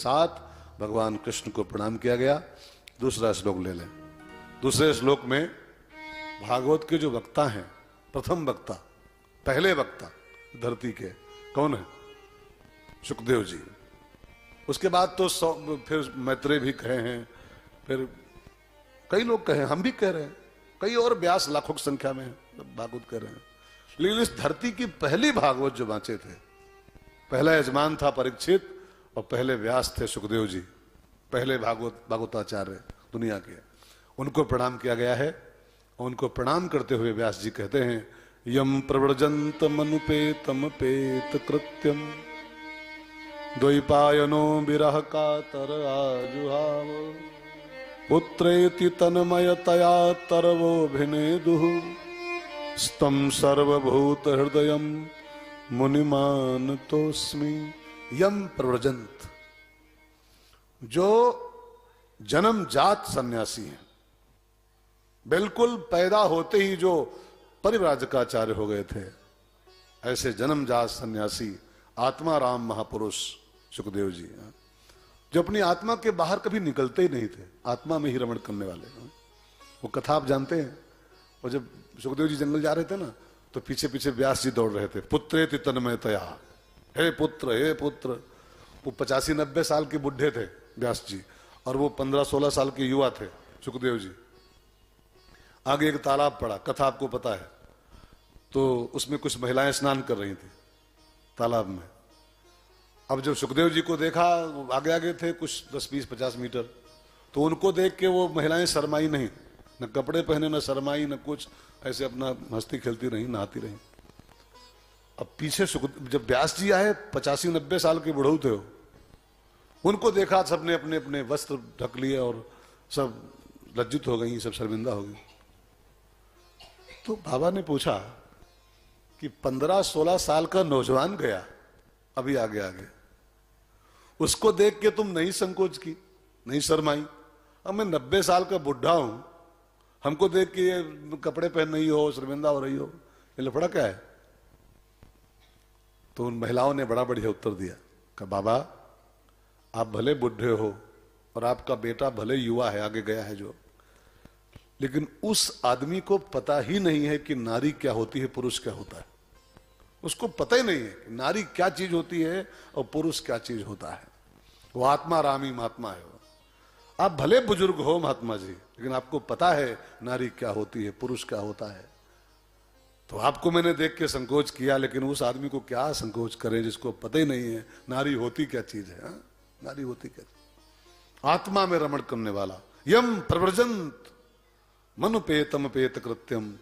साथ भगवान कृष्ण को प्रणाम किया गया। दूसरा श्लोक ले लें। दूसरे श्लोक में भागवत के जो वक्ता हैं, प्रथम वक्ता, पहले वक्ता धरती के कौन है? सुखदेव जी। उसके बाद तो फिर मैत्रेय भी कहे हैं, फिर कई लोग कहे, हम भी कह रहे हैं, कई और व्यास लाखों की संख्या में भागवत कह रहे हैं। लेकिन इस धरती की पहली भागवत जो बांचे थे, पहला यजमान था परीक्षित और पहले व्यास थे सुखदेव जी, पहले भागवताचार्य दुनिया के। उनको प्रणाम किया गया है। उनको प्रणाम करते हुए व्यास जी कहते हैं, यम प्रव्रजंत मनुपेतम पेत कृत्यम द्वैपायनो विरह कातर आजुहाव पुत्रेति तन्मयतया तरवोभिनेदुः स्तम सर्वभूत हृदयम मुनिमानतोस्मि। यम प्रव्रजंत, जो जन्म जात सन्यासी हैं, बिल्कुल पैदा होते ही जो परिव्राजकाचार्य हो गए थे, ऐसे जन्म जात सन्यासी आत्मा राम महापुरुष सुखदेव जी, जो अपनी आत्मा के बाहर कभी निकलते ही नहीं थे, आत्मा में ही रमण करने वाले। वो कथा आप जानते हैं। और जब सुखदेव जी जंगल जा रहे थे ना, तो पीछे पीछे व्यास जी दौड़ रहे थे, पुत्रेति तन्मयतया, हे पुत्र हे पुत्र। वो 85-90 साल के बुढ़े थे व्यास जी, और वो 15-16 साल के युवा थे सुखदेव जी। आगे एक तालाब पड़ा, कथा आपको पता है। तो उसमें कुछ महिलाएं स्नान कर रही थी तालाब में। अब जब सुखदेव जी को देखा, वो आगे आगे थे कुछ 10-20-50 मीटर, तो उनको देख के वो महिलाएं शर्माई नहीं, न कपड़े पहने, न शर्माई, न कुछ, ऐसे अपना हंसती खेलती रही, नहाती रही। अब पीछे जब व्यास जी आए, 85-90 साल के बुढ़ऊ थे, उनको देखा, सबने अपने अपने वस्त्र ढक लिए और सब लज्जित हो गई, सब शर्मिंदा हो गई। तो बाबा ने पूछा कि 15-16 साल का नौजवान गया अभी आगे आगे, उसको देख के तुम नहीं संकोच की, नहीं शर्माई। अब मैं 90 साल का बुढ़ा हूं, हमको देख के ये कपड़े पहन रही हो, शर्मिंदा हो रही हो, ये लफड़ा क्या है? तो उन महिलाओं ने बड़ा बढ़िया उत्तर दिया कि बाबा, आप भले बुढ़े हो और आपका बेटा भले युवा है, आगे गया है जो, लेकिन उस आदमी को पता ही नहीं है कि नारी क्या होती है, पुरुष क्या होता है। उसको पता ही नहीं है कि नारी क्या चीज होती है और पुरुष क्या चीज होता है। वो आत्मा रामी महात्मा है। आप भले बुजुर्ग हो महात्मा जी, लेकिन आपको पता है नारी क्या होती है, पुरुष क्या होता है। तो आपको मैंने देख के संकोच किया, लेकिन उस आदमी को क्या संकोच करें जिसको पता ही नहीं है नारी होती क्या चीज है। हा? नारी होती क्या चीज? आत्मा में रमण करने वाला। यम प्रव्रजंत मनुपेतम पेत कृत्यम